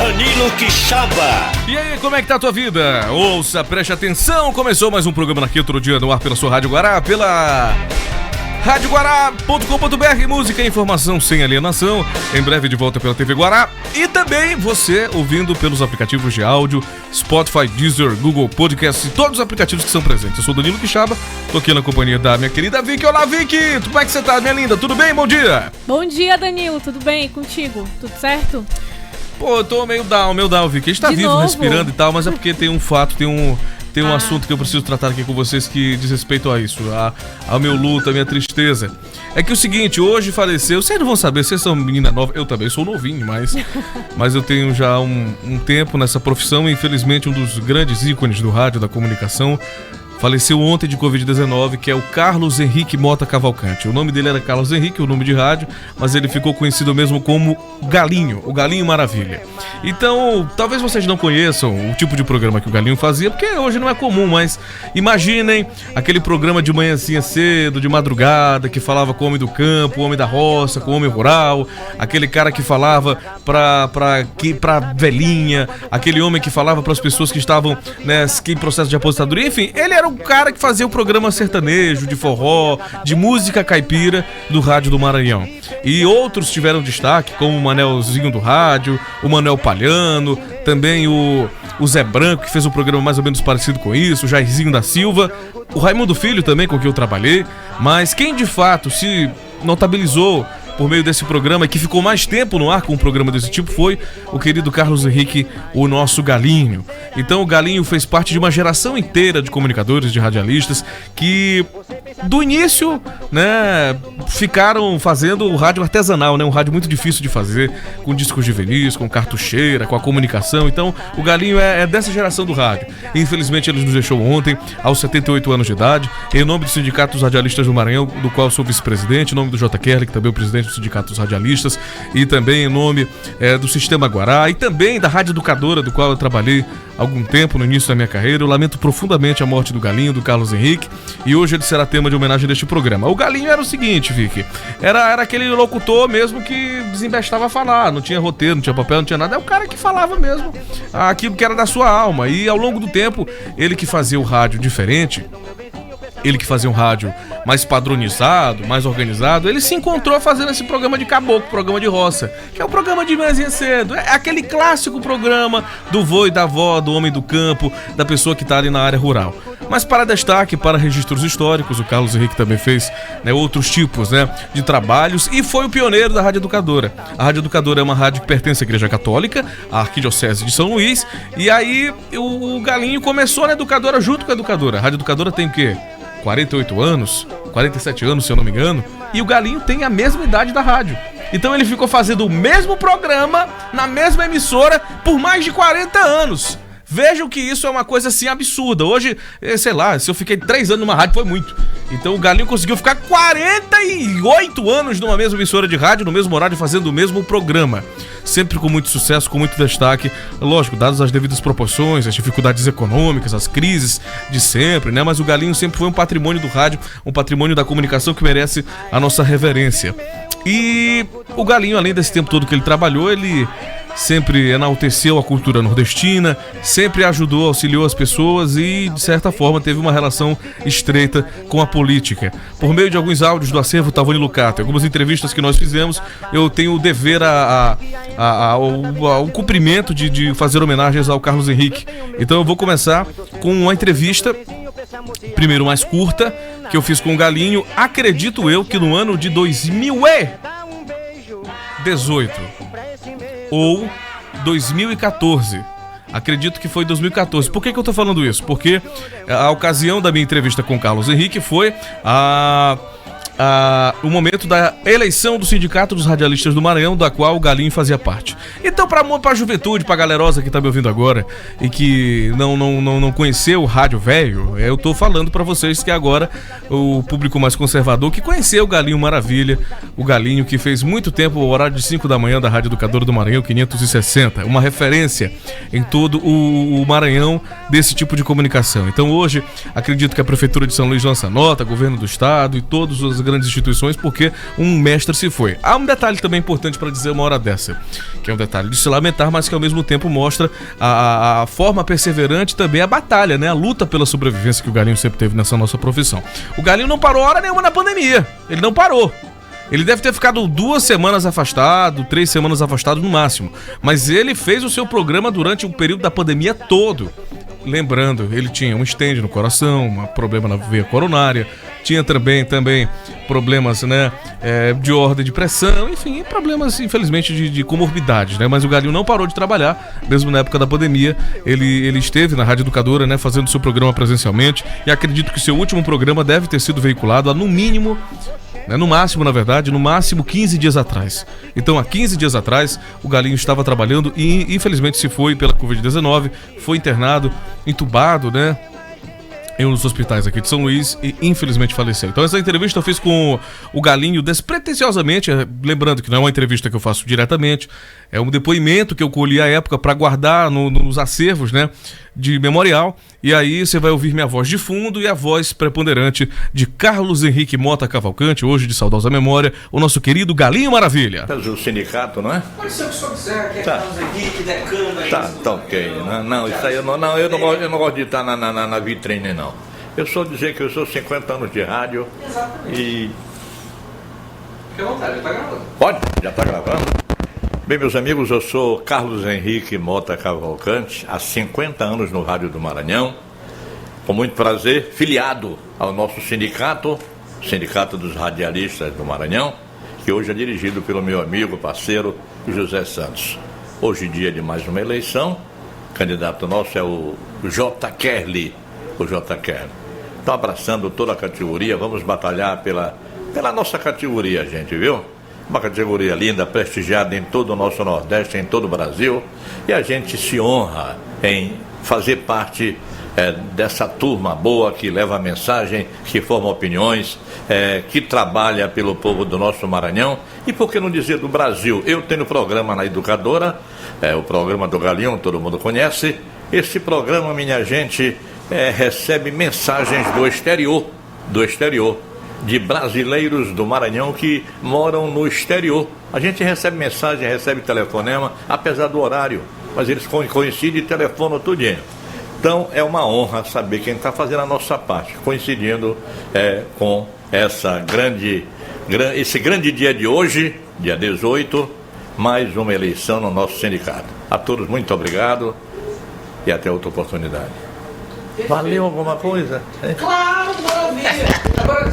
Danilo Quixaba. E aí, como é que tá a tua vida? Ouça, preste atenção, começou mais um programa aqui outro dia no ar pela sua Rádio Guará, pela radioguará.com.br, música e informação sem alienação, em breve de volta pela TV Guará e também você ouvindo pelos aplicativos de áudio, Spotify, Deezer, Google Podcasts e todos os aplicativos que são presentes. Eu sou Danilo Quixaba, tô aqui na companhia da minha querida Vicky. Olá, Vicky, como é que você tá, minha linda? Tudo bem? Bom dia! Bom dia, Danilo, tudo bem? E contigo? Tudo certo? Pô, eu tô meio down, Vicky. A gente tá vivo, novo? respirando e tal, mas é porque tem um fato, tem um assunto que eu preciso tratar aqui com vocês que diz respeito a isso, ao meu luto, a minha tristeza. É que o seguinte, hoje faleceu, vocês não vão saber, vocês são menina nova, eu também sou novinho, mas eu tenho já um tempo nessa profissão e infelizmente um dos grandes ícones do rádio, da comunicação, faleceu ontem de Covid-19, que é o Carlos Henrique Mota Cavalcante. O nome dele era Carlos Henrique, o nome de rádio, mas ele ficou conhecido mesmo como Galinho, o Galinho Maravilha. Então, talvez vocês não conheçam o tipo de programa que o Galinho fazia, porque hoje não é comum, mas imaginem aquele programa de manhãzinha cedo, de madrugada, que falava com o homem do campo, o homem da roça, com o homem rural, aquele cara que falava pra velhinha, aquele homem que falava para as pessoas que estavam, né, em processo de aposentadoria, enfim, ele era o cara que fazia o programa sertanejo, de forró, de música caipira do rádio do Maranhão. E outros tiveram destaque, como o Manelzinho do rádio, o Manel Palhano, também o Zé Branco, que fez um programa mais ou menos parecido com isso, o Jairzinho da Silva, o Raimundo Filho também, com quem eu trabalhei. Mas quem de fato se notabilizou por meio desse programa e que ficou mais tempo no ar com um programa desse tipo foi o querido Carlos Henrique, o nosso Galinho. Então o Galinho fez parte de uma geração inteira de comunicadores, de radialistas que do início, né, ficaram fazendo o rádio artesanal, né, um rádio muito difícil de fazer, com discos de verniz, com cartucheira, com a comunicação. Então o Galinho é dessa geração do rádio. Infelizmente ele nos deixou ontem, aos 78 anos de idade, em nome do Sindicato dos Radialistas do Maranhão, do qual eu sou vice-presidente, em nome do J. Kerley, que também é o presidente do Sindicato dos Radialistas, e também em nome do Sistema Guará e também da Rádio Educadora, do qual eu trabalhei há algum tempo no início da minha carreira. Eu lamento profundamente a morte do Galinho, do Carlos Henrique, e hoje ele será tema de homenagem deste programa. O Galinho era o seguinte, Vicky, era aquele locutor mesmo que desembestava a falar, não tinha roteiro, não tinha papel, não tinha nada, é o cara que falava mesmo aquilo que era da sua alma, e ao longo do tempo, ele que fazia o rádio diferente, ele que fazia um rádio mais padronizado, mais organizado, ele se encontrou fazendo esse programa de caboclo, programa de roça, que é o programa de manhãzinha cedo, é aquele clássico programa do vô e da avó, do homem do campo, da pessoa que está ali na área rural. Mas para destaque, para registros históricos, o Carlos Henrique também fez, né, outros tipos, né, de trabalhos e foi o pioneiro da Rádio Educadora. A Rádio Educadora é uma rádio que pertence à Igreja Católica, à Arquidiocese de São Luís, e aí o Galinho começou na Educadora junto com a Educadora. A Rádio Educadora tem o quê? 48 anos, 47 anos, se eu não me engano, e o Galinho tem a mesma idade da rádio. Então ele ficou fazendo o mesmo programa na mesma emissora por mais de 40 anos. Vejam que isso é uma coisa assim absurda. Hoje, sei lá, se eu fiquei 3 anos numa rádio foi muito. Então o Galinho conseguiu ficar 48 anos numa mesma emissora de rádio, no mesmo horário, fazendo o mesmo programa. Sempre com muito sucesso, com muito destaque. Lógico, dadas as devidas proporções, as dificuldades econômicas, as crises de sempre, né? Mas o Galinho sempre foi um patrimônio do rádio, um patrimônio da comunicação que merece a nossa reverência. E o Galinho, além desse tempo todo que ele trabalhou, ele sempre enalteceu a cultura nordestina, sempre ajudou, auxiliou as pessoas e, de certa forma, teve uma relação estreita com a política. Por meio de alguns áudios do acervo Tavone Lucato, algumas entrevistas que nós fizemos, eu tenho o dever ao cumprimento de fazer homenagens ao Carlos Henrique. Então eu vou começar com uma entrevista, primeiro mais curta, que eu fiz com o Galinho, acredito eu que no ano de 2018 ou 2014. Acredito que foi 2014. Por que eu tô falando isso? Porque a ocasião da minha entrevista com o Carlos Henrique foi o momento da eleição do Sindicato dos Radialistas do Maranhão, da qual o Galinho fazia parte. Então, pra juventude, pra galerosa que tá me ouvindo agora e que não conheceu o rádio velho, eu tô falando pra vocês que agora o público mais conservador que conheceu o Galinho Maravilha, o Galinho que fez muito tempo o horário de 5 da manhã da Rádio Educadora do Maranhão 560, uma referência em todo o Maranhão desse tipo de comunicação. Então hoje, acredito que a Prefeitura de São Luís lança nota, Governo do Estado e todos os grandes instituições porque um mestre se foi. Há um detalhe também importante para dizer uma hora dessa, que é um detalhe de se lamentar, mas que ao mesmo tempo mostra a forma perseverante também, a batalha, né? A luta pela sobrevivência que o Galinho sempre teve nessa nossa profissão. O Galinho não parou hora nenhuma na pandemia, ele não parou. Ele deve ter ficado 2 semanas afastado, 3 semanas afastado no máximo. Mas ele fez o seu programa durante o período da pandemia todo. Lembrando, ele tinha um stent no coração, um problema na veia coronária, tinha também problemas, né, de ordem de pressão, enfim, problemas, infelizmente, de comorbidades, né? Mas o Galinho não parou de trabalhar, mesmo na época da pandemia. Ele esteve na Rádio Educadora, né, fazendo seu programa presencialmente, e acredito que seu último programa deve ter sido veiculado há, no mínimo, no máximo 15 dias atrás. Então, há 15 dias atrás, o Galinho estava trabalhando e, infelizmente, se foi pela Covid-19, foi internado, entubado, né, em um dos hospitais aqui de São Luís e, infelizmente, faleceu. Então, essa entrevista eu fiz com o Galinho despretensiosamente, lembrando que não é uma entrevista que eu faço diretamente, é um depoimento que eu colhi à época para guardar nos acervos, né, de memorial. E aí você vai ouvir minha voz de fundo e a voz preponderante de Carlos Henrique Mota Cavalcante, hoje de saudosa memória, o nosso querido Galinho Maravilha. O sindicato, não é? Pode ser o que o senhor quiser, que é Tá. Carlos Henrique, Decano, é Tá, isso. tá ok. Não, isso aí eu não gosto de estar na vitrine, não. Eu só dizer que eu sou 50 anos de rádio. Exatamente. E. Fique à vontade, tá gravando. Pode? Já está gravando? Bem, meus amigos, eu sou Carlos Henrique Mota Cavalcante, há 50 anos no Rádio do Maranhão. Com muito prazer, filiado ao nosso sindicato, Sindicato dos Radialistas do Maranhão, que hoje é dirigido pelo meu amigo, parceiro, José Santos. Hoje, dia de mais uma eleição, o candidato nosso é o J. Kerli. O J. Kerli. Então, abraçando toda a categoria, vamos batalhar pela nossa categoria, gente, viu? Uma categoria linda, prestigiada em todo o nosso Nordeste, em todo o Brasil. E a gente se honra em fazer parte dessa turma boa que leva a mensagem, que forma opiniões, que trabalha pelo povo do nosso Maranhão. E por que não dizer do Brasil? Eu tenho programa na Educadora, o programa do Galinho, todo mundo conhece. Esse programa, minha gente, recebe mensagens do exterior, de brasileiros do Maranhão que moram no exterior. A gente recebe mensagem, recebe telefonema, apesar do horário, mas eles coincidem e telefonam tudinho. Então é uma honra saber quem está fazendo a nossa parte, coincidindo com esse grande dia de hoje, dia 18, mais uma eleição no nosso sindicato. A todos muito obrigado e até outra oportunidade. Valeu alguma coisa? Claro, maravilha. Agora,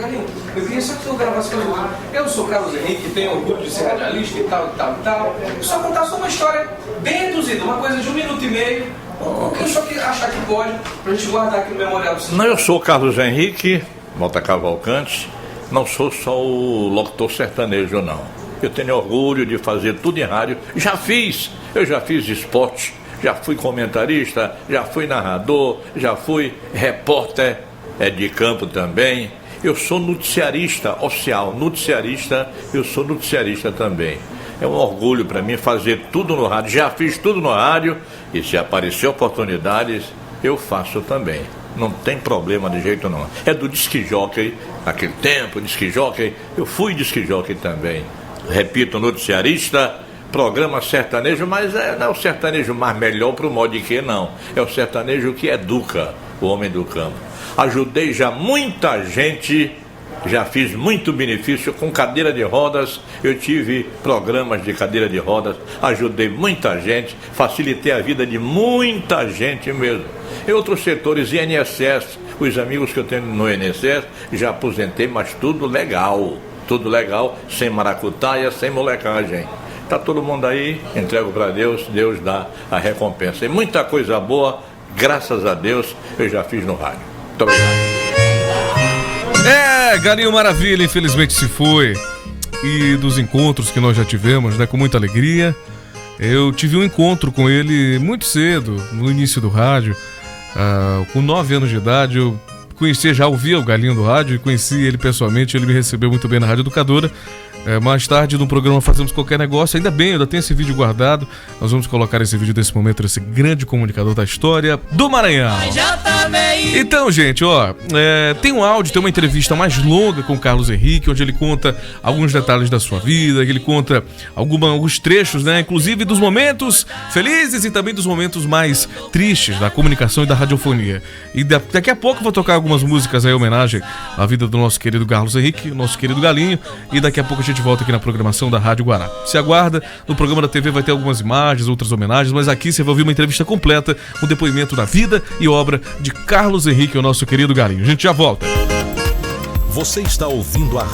Galinho, eu queria só que tu gravasse comigo. Eu sou Carlos Henrique, tenho orgulho de ser radialista e tal. Só contar só uma história bem reduzida, uma coisa de 1 minuto e meio. O que o senhor achar que pode, pra gente guardar aqui no memorial do Não, eu sou Carlos Henrique Mota Cavalcante, não sou só o locutor sertanejo, não. Eu tenho orgulho de fazer tudo em rádio. Eu já fiz esporte. Já fui comentarista, já fui narrador, já fui repórter de campo também. Eu sou noticiarista oficial, eu sou noticiarista também. É um orgulho para mim fazer tudo no rádio. Já fiz tudo no rádio e se aparecer oportunidades, eu faço também. Não tem problema de jeito não. É do disc jockey, naquele tempo, disc jockey, eu fui disc jockey também. Repito, noticiarista, programa sertanejo, mas não é o sertanejo mais melhor para o modo de que, não. É o sertanejo que educa o homem do campo. Ajudei já muita gente, já fiz muito benefício com cadeira de rodas. Eu tive programas de cadeira de rodas, ajudei muita gente, facilitei a vida de muita gente mesmo. Em outros setores, INSS, os amigos que eu tenho no INSS, já aposentei, mas tudo legal, sem maracutaia, sem molecagem. Está todo mundo aí, entrego para Deus, Deus dá a recompensa. E muita coisa boa, graças a Deus, eu já fiz no rádio. Muito obrigado. Galinho Maravilha, infelizmente se foi. E dos encontros que nós já tivemos, né, com muita alegria. Eu tive um encontro com ele muito cedo, no início do rádio. Com 9 anos de idade, eu conhecia, já ouvia o Galinho do rádio e conheci ele pessoalmente, ele me recebeu muito bem na Rádio Educadora. Mais tarde no programa Fazemos Qualquer Negócio, ainda bem, eu ainda tenho esse vídeo guardado. Nós vamos colocar esse vídeo desse momento, esse grande comunicador da história do Maranhão. Então, gente, tem um áudio, tem uma entrevista mais longa com o Carlos Henrique, onde ele conta alguns detalhes da sua vida, ele conta alguns trechos, né, inclusive dos momentos felizes e também dos momentos mais tristes da comunicação e da radiofonia. E daqui a pouco eu vou tocar algumas músicas aí em homenagem à vida do nosso querido Carlos Henrique, nosso querido Galinho, e daqui a pouco a gente volta aqui na programação da Rádio Guará. Se aguarda, no programa da TV vai ter algumas imagens, outras homenagens, mas aqui você vai ouvir uma entrevista completa, um depoimento da vida e obra de Carlos Henrique, o nosso querido Galinho. A gente já volta. Você está ouvindo a